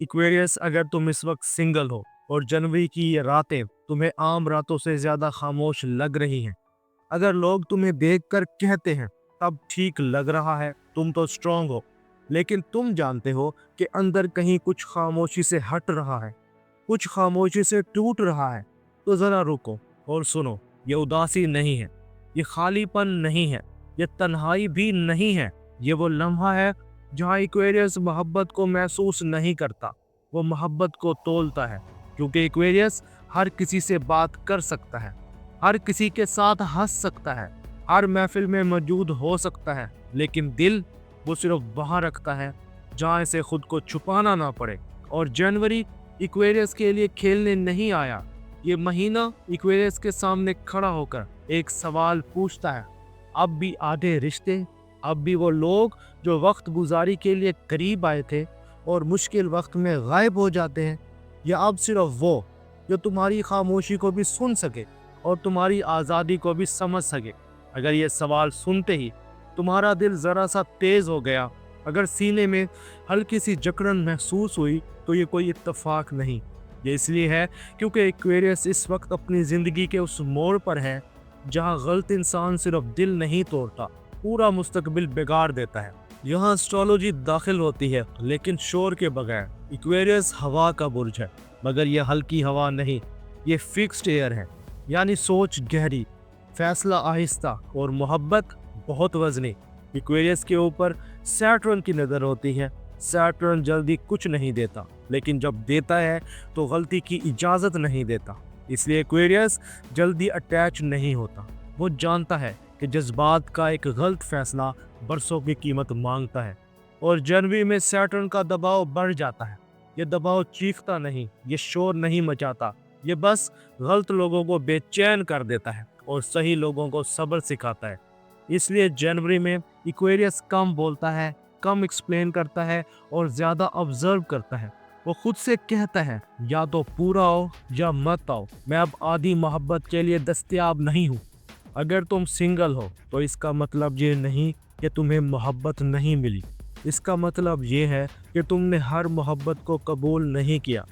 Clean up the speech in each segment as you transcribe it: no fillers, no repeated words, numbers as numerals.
Aquarius, अगर तुम इस वक्त सिंगल हो और जनवरी की ये रातें तुम्हें आम रातों से ज्यादा खामोश लग रही हैं, अगर लोग तुम्हें देखकर कहते हैं तब ठीक लग रहा है, तुम तो स्ट्रांग हो, लेकिन तुम जानते हो कि अंदर कहीं कुछ खामोशी से हट रहा है, कुछ खामोशी से टूट रहा है, तो जरा रुको और सुनो। ये उदासी नहीं है, ये खालीपन नहीं है, ये तन्हाई भी नहीं है। ये वो लम्हा है जहाँ एक्वेरियस मोहब्बत को महसूस नहीं करता, वो मोहब्बत को तोलता है। क्योंकि एक्वेरियस हर किसी से बात कर सकता है, हर किसी के साथ हंस सकता है, हर महफिल में मौजूद हो सकता है, लेकिन दिल वो सिर्फ वहाँ रखता है जहाँ इसे खुद को छुपाना ना पड़े। और जनवरी एक्वेरियस के लिए खेलने नहीं आया। ये महीना एक्वेरियस के सामने खड़ा होकर एक सवाल पूछता है। अब भी आधे रिश्ते, अब भी वो लोग जो वक्त गुजारी के लिए करीब आए थे और मुश्किल वक्त में गायब हो जाते हैं, या अब सिर्फ वो जो तुम्हारी खामोशी को भी सुन सके और तुम्हारी आज़ादी को भी समझ सके। अगर ये सवाल सुनते ही तुम्हारा दिल ज़रा सा तेज़ हो गया, अगर सीने में हल्की सी जकड़न महसूस हुई, तो ये कोई इत्तेफाक नहीं। ये इसलिए है क्योंकि एक्वेरियस इस वक्त अपनी ज़िंदगी के उस मोड़ पर है जहाँ गलत इंसान सिर्फ दिल नहीं तोड़ता, पूरा मुस्तकबिल बिगाड़ देता है। यहाँ एस्ट्रोलॉजी दाखिल होती है, लेकिन शोर के बगैर। एक्वेरियस हवा का बुर्ज है, मगर यह हल्की हवा नहीं, ये फिक्स्ड एयर है। यानी सोच गहरी, फैसला आहिस्ता और मोहब्बत बहुत वजनी। एक्वेरियस के ऊपर सैटर्न की नज़र होती है। सैटर्न जल्दी कुछ नहीं देता, लेकिन जब देता है तो गलती की इजाज़त नहीं देता। इसलिए एक्वेरियस जल्दी अटैच नहीं होता। वो जानता है कि जज्बात का एक गलत फैसला बरसों की कीमत मांगता है। और जनवरी में सैटर्न का दबाव बढ़ जाता है। ये दबाव चीखता नहीं, ये शोर नहीं मचाता, ये बस गलत लोगों को बेचैन कर देता है और सही लोगों को सब्र सिखाता है। इसलिए जनवरी में एक्वेरियस कम बोलता है, कम एक्सप्लेन करता है और ज़्यादा ऑब्जर्व करता है। वो खुद से कहता है, या तो पूरा हो या मत आओ, मैं अब आधी मोहब्बत के लिए दस्तयाब नहीं हूँ। अगर तुम सिंगल हो तो इसका मतलब ये नहीं कि तुम्हें मोहब्बत नहीं मिली। इसका मतलब ये है कि तुमने हर मोहब्बत को कबूल नहीं किया।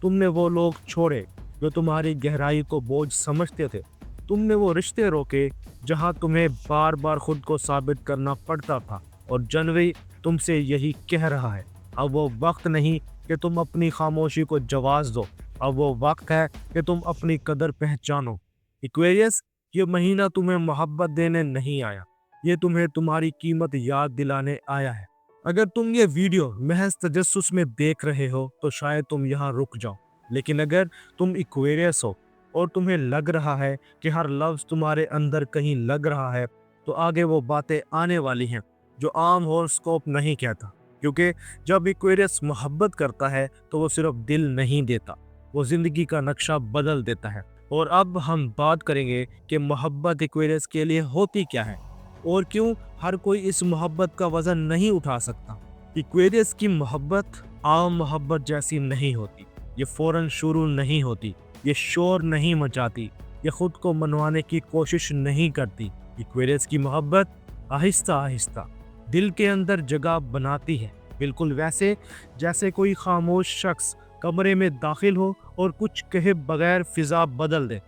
तुमने वो लोग छोड़े जो तुम्हारी गहराई को बोझ समझते थे। तुमने वो रिश्ते रोके जहाँ तुम्हें बार बार खुद को साबित करना पड़ता था। और जनवरी तुमसे यही कह रहा है, अब वो वक्त नहीं कि तुम अपनी खामोशी को जवाब दो, अब वो वक्त है कि तुम अपनी कदर पहचानो। एक्वेरियस, ये महीना तुम्हें मोहब्बत देने नहीं आया, ये तुम्हें तुम्हारी कीमत याद दिलाने आया है। अगर तुम ये वीडियो महज तजस्सुस में देख रहे हो तो शायद तुम यहाँ रुक जाओ, लेकिन अगर तुम एक्वेरियस हो और तुम्हें लग रहा है कि हर लफ्ज़ तुम्हारे अंदर कहीं लग रहा है, तो आगे वो बातें आने वाली हैं जो आम हॉरोस्कोप नहीं कहता। क्योंकि जब एक्वेरियस मोहब्बत करता है तो वो सिर्फ दिल नहीं देता, वो ज़िंदगी का नक्शा बदल देता है। और अब हम बात करेंगे कि मोहब्बत एक्वेरियस के लिए होती क्या है और क्यों हर कोई इस मोहब्बत का वज़न नहीं उठा सकता। एक्वेरियस की मोहब्बत आम मोहब्बत जैसी नहीं होती। ये फ़ौरन शुरू नहीं होती, ये शोर नहीं मचाती, ये खुद को मनवाने की कोशिश नहीं करती। एक्वेरियस की मोहब्बत आहिस्ता आहिस्ता दिल के अंदर जगह बनाती है, बिल्कुल वैसे जैसे कोई खामोश शख्स कमरे में दाखिल हो और कुछ कहे बगैर फिजा बदल दे।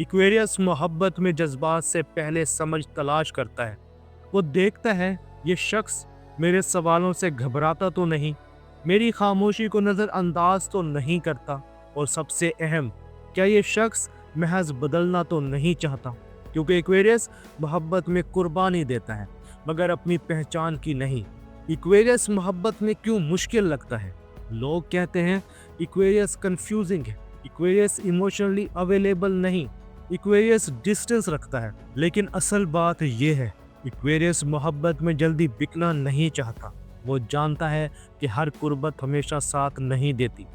एक्वेरियस मोहब्बत में जज्बात से पहले समझ तलाश करता है। वो देखता है, ये शख्स मेरे सवालों से घबराता तो नहीं, मेरी खामोशी को नज़रअंदाज तो नहीं करता, और सबसे अहम, क्या ये शख्स महज बदलना तो नहीं चाहता। क्योंकि एक्वेरियस मोहब्बत में कुर्बानी देता है, मगर अपनी पहचान की नहीं। एक्वेरियस मोहब्बत में क्यों मुश्किल लगता है? लोग कहते हैं एक्वेरियस कंफ्यूजिंग है, एक्वेरियस इमोशनली अवेलेबल नहीं, एक्वेरियस डिस्टेंस रखता है। लेकिन असल बात ये है, एक्वेरियस मोहब्बत में जल्दी बिकना नहीं चाहता। वो जानता है कि हर कुर्बत हमेशा साथ नहीं देती।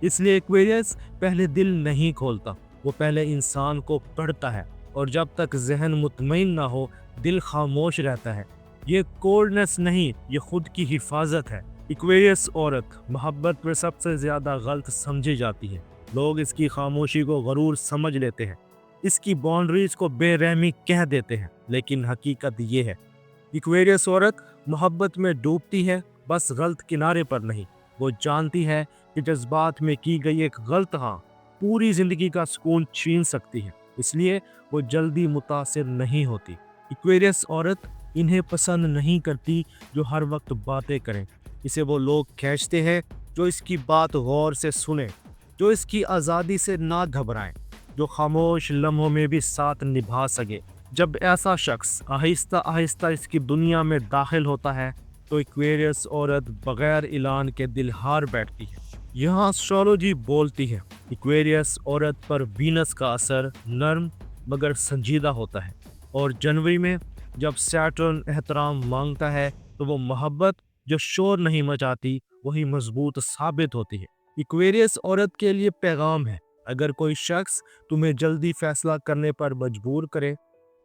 इसलिए एक्वेरियस पहले दिल नहीं खोलता, वो पहले इंसान को पढ़ता है। और जब तक जहन मुतमईन ना हो, दिल खामोश रहता है। ये कोल्डनेस नहीं, ये खुद की हिफाजत है। एक्वेरियस औरत मोहब्बत में सबसे ज़्यादा गलत समझी जाती है। लोग इसकी खामोशी को गरूर समझ लेते हैं, इसकी बाउंड्रीज को बेरहमी कह देते हैं, लेकिन हकीकत ये है, एक्वेरियस औरत मोहब्बत में डूबती है, बस गलत किनारे पर नहीं, वो जानती है कि जज्बात में की गई एक गलत हाँ पूरी जिंदगी का सुकून छीन सकती है, इसलिए वो जल्दी मुतासिर नहीं होती। इक्वेरियस औरत इन्हें पसंद नहीं करती जो हर वक्त बातें करें। इसे वो लोग खींचते हैं जो इसकी बात गौर से सुने, जो इसकी आज़ादी से ना घबराएं, जो खामोश लम्हों में भी साथ निभा सके। जब ऐसा शख्स आहिस्ता आहिस्ता इसकी दुनिया में दाखिल होता है तो इक्वेरियस औरत बगैर ऐलान के दिल हार बैठती है। यहाँ एस्ट्रोलॉजी बोलती है इक्वेरियस औरत पर वीनस का असर नर्म मगर संजीदा होता है, और जनवरी में जब सैटर्न एहतराम मांगता है तो वो मोहब्बत जो शोर नहीं मचाती वही मजबूत साबित होती है। इक्वेरियस औरत के लिए पैगाम है, अगर कोई शख्स तुम्हें जल्दी फैसला करने पर मजबूर करे,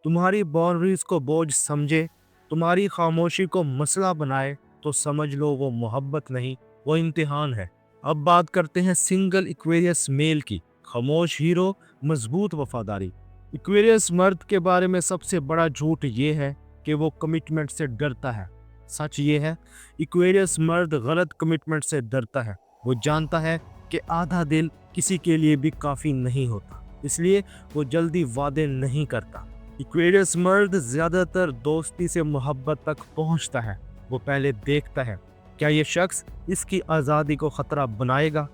तुम्हारी बाउंड्रीज को बोझ समझे, तुम्हारी खामोशी को मसला बनाए, तो समझ लो वो मोहब्बत नहीं, वो इम्तिहान है। अब बात करते हैं सिंगल इक्वेरियस मेल की। खामोश हीरो, मजबूत वफादारी। इक्वेरियस मर्द के बारे में सबसे बड़ा झूठ ये है कि वो कमिटमेंट से डरता है। सच ये है इक्वेरियस मर्द गलत कमिटमेंट से डरता है। वो जानता है कि आधा दिल किसी के लिए भी काफ़ी नहीं होता, इसलिए वो जल्दी वादे नहीं करता। इक्वेरियस मर्द ज़्यादातर दोस्ती से मोहब्बत तक पहुंचता है। वो पहले देखता है क्या ये शख्स इसकी आज़ादी को ख़तरा बनाएगा,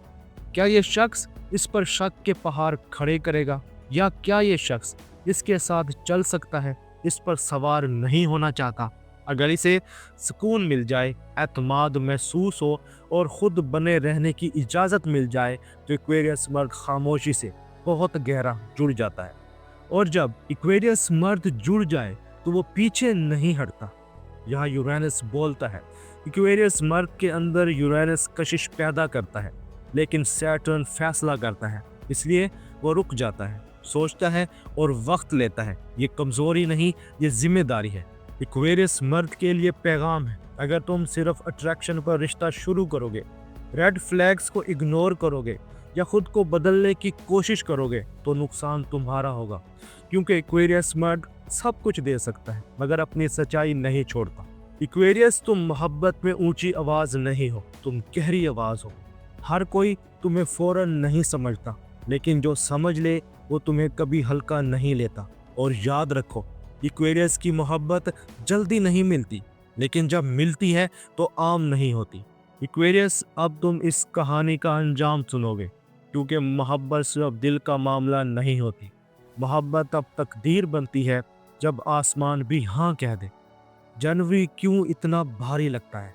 क्या ये शख्स इस पर शक के पहाड़ खड़े करेगा, या क्या ये शख्स इसके साथ चल सकता है, इस पर सवार नहीं होना चाहता। अगर इसे सुकून मिल जाए, एतमाद महसूस हो और ख़ुद बने रहने की इजाज़त मिल जाए तो इक्वेरियस मर्द खामोशी से बहुत गहरा जुड़ जाता है। और जब इक्वेरियस मर्द जुड़ जाए तो वो पीछे नहीं हटता। यहाँ यूरेनस बोलता है इक्वेरियस मर्द के अंदर यूरेनस कशिश पैदा करता है, लेकिन सैटर्न फैसला करता है, इसलिए वो रुक जाता है, सोचता है और वक्त लेता है। ये कमज़ोरी नहीं, ये जिम्मेदारी है। इक्वेरियस मर्द के लिए पैगाम है, अगर तुम सिर्फ अट्रैक्शन पर रिश्ता शुरू करोगे, रेड फ्लैग्स को इग्नोर करोगे या खुद को बदलने की कोशिश करोगे तो नुकसान तुम्हारा होगा, क्योंकि इक्वेरियस मर्द सब कुछ दे सकता है मगर अपनी सच्चाई नहीं छोड़ता। इक्वेरियस, तुम मोहब्बत में ऊंची आवाज़ नहीं हो, तुम गहरी आवाज़ हो। हर कोई तुम्हें फ़ौरन नहीं समझता, लेकिन जो समझ ले वो तुम्हें कभी हल्का नहीं लेता। और याद रखो इक्वेरियस की मोहब्बत जल्दी नहीं मिलती, लेकिन जब मिलती है तो आम नहीं होती। इक्वेरियस, अब तुम इस कहानी का अंजाम सुनोगे, क्योंकि मोहब्बत सिर्फ दिल का मामला नहीं होती। मोहब्बत अब तकदीर बनती है जब आसमान भी हाँ कह दे। जनवरी क्यों इतना भारी लगता है?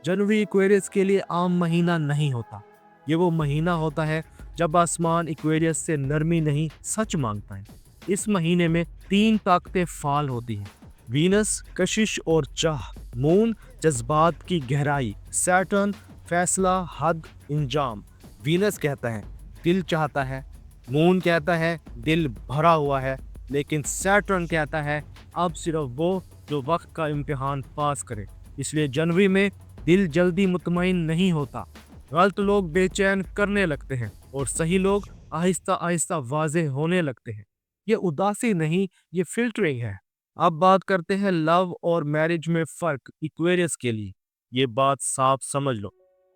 जनवरी इक्वेरियस के लिए आम महीना नहीं होता। ये वो महीना होता है जब आसमान इक्वेरियस से नरमी नहीं सच मांगता है। इस महीने में 3 ताकतें फाल होती हैं: वीनस कशिश और चाह, मून जज्बात की गहराई, सैटर्न फैसला हद इंजाम। वीनस कहता है दिल चाहता है, मून कहता है दिल भरा हुआ है, लेकिन सैटर्न कहता है अब सिर्फ वो जो वक्त का इम्तिहान पास करे। इसलिए जनवरी में दिल जल्दी मुतमईन नहीं होता। गलत लोग बेचैन करने लगते हैं और सही लोग आहिस्ता आहिस्ता वाज़ेह होने लगते हैं। ये उदासी नहीं, ये फिल्टरिंग है। अब बात करते हैं लव और मैरिज में फ़र्क इक्वेरियस के लिए। ये बात साफ समझ लो,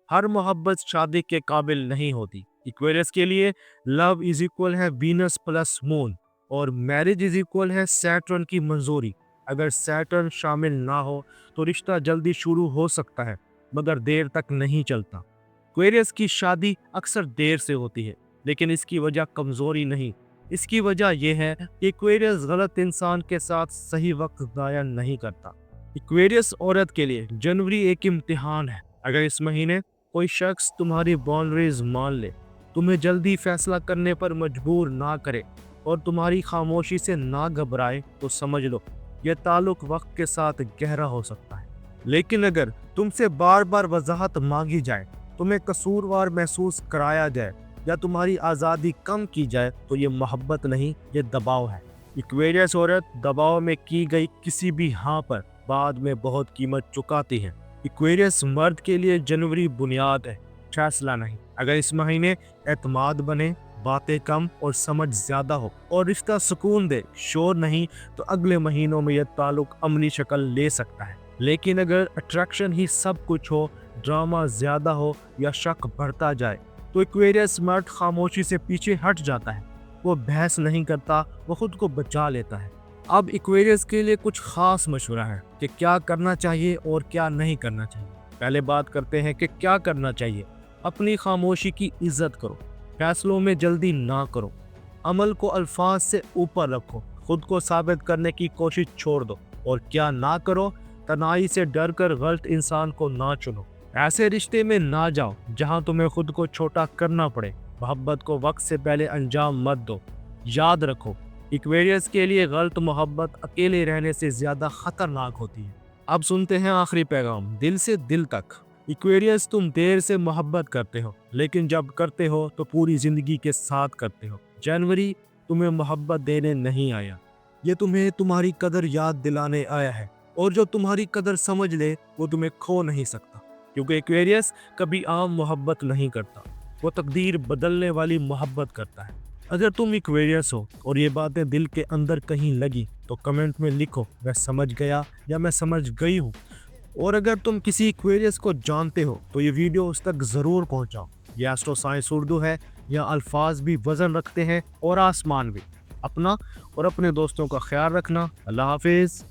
हर मोहब्बत शादी के काबिल नहीं होती। इक्वेरियस के लिए लव इज इक्वल है वीनस प्लस मून, और मैरिज इज इक्वल है सैटर्न की मंजूरी। अगर सैटर्न शामिल ना हो तो रिश्ता जल्दी शुरू हो सकता है, मगर देर तक नहीं चलता। इक्वेरियस की शादी अक्सर देर से होती है, लेकिन इसकी वजह कमज़ोरी नहीं, इसकी वजह यह है कि इक्वेरियस गलत इंसान के साथ सही वक्त ज़ाया नहीं करता। इक्वेरियस औरत के लिए जनवरी एक इम्तिहान है। अगर इस महीने कोई शख्स तुम्हारी बाउंड्रीज मान ले, तुम्हें जल्दी फैसला करने पर मजबूर ना करे और तुम्हारी खामोशी से ना घबराए, तो समझ लो यह ताल्लुक वक्त के साथ गहरा हो सकता है। लेकिन अगर तुमसे बार बार वजाहत मांगी जाए, तुम्हें कसूरवार महसूस कराया जाए या तुम्हारी आज़ादी कम की जाए, तो ये मोहब्बत नहीं, ये दबाव है। इक्वेरियस औरत दबाव में की गई किसी भी हाँ पर बाद में बहुत कीमत चुकाती है। इक्वेरियस मर्द के लिए जनवरी बुनियाद है, फैसला नहीं। अगर इस महीने एतमाद बने, बातें कम और समझ ज़्यादा हो और रिश्ता सुकून दे, शोर नहीं, तो अगले महीनों में यह ताल्लुक अमली शक्ल ले सकता है। लेकिन अगर अट्रैक्शन ही सब कुछ हो, ड्रामा ज्यादा हो या शक बढ़ता जाए, तो एक्वेरियस मर्द खामोशी से पीछे हट जाता है। वो बहस नहीं करता, वो खुद को बचा लेता है। अब एक्वेरियस के लिए कुछ खास मशवरा है कि क्या करना चाहिए और क्या नहीं करना चाहिए। पहले बात करते हैं कि क्या करना चाहिए। अपनी खामोशी की इज्जत करो, फैसलों में जल्दी ना करो, अमल को अल्फाज से ऊपर रखो, खुद को साबित करने की कोशिश छोड़ दो। और क्या ना करो, तनाई से डर कर गलत इंसान को ना चुनो। ऐसे रिश्ते में ना जाओ जहां तुम्हें खुद को छोटा करना पड़े। मोहब्बत को वक्त से पहले अंजाम मत दो। याद रखो, एक्वेरियस के लिए गलत मोहब्बत अकेले रहने से ज्यादा खतरनाक होती है। अब सुनते हैं आखिरी पैगाम दिल से दिल तक। एक्वेरियस, तुम देर से मोहब्बत करते हो, लेकिन जब करते हो तो पूरी जिंदगी के साथ करते हो। जनवरी तुम्हें मोहब्बत देने नहीं आया, ये तुम्हें तुम्हारी कदर याद दिलाने आया है। और जो तुम्हारी कदर समझ ले वो तुम्हें खो नहीं सकता, क्योंकि एक्वेरियस कभी आम मोहब्बत नहीं करता, वो तकदीर बदलने वाली मोहब्बत करता है। अगर तुम एक्वेरियस हो और ये बातें दिल के अंदर कहीं लगी तो कमेंट में लिखो, मैं समझ गया या मैं समझ गई हूँ। और अगर तुम किसी एक्वेरियस को जानते हो तो ये वीडियो उस तक ज़रूर पहुँचाओ। ये एस्ट्रो साइंस उर्दू है, यहाँ अल्फाज भी वजन रखते हैं और आसमान भी। अपना और अपने दोस्तों का ख्याल रखना। अल्लाह हाफिज़।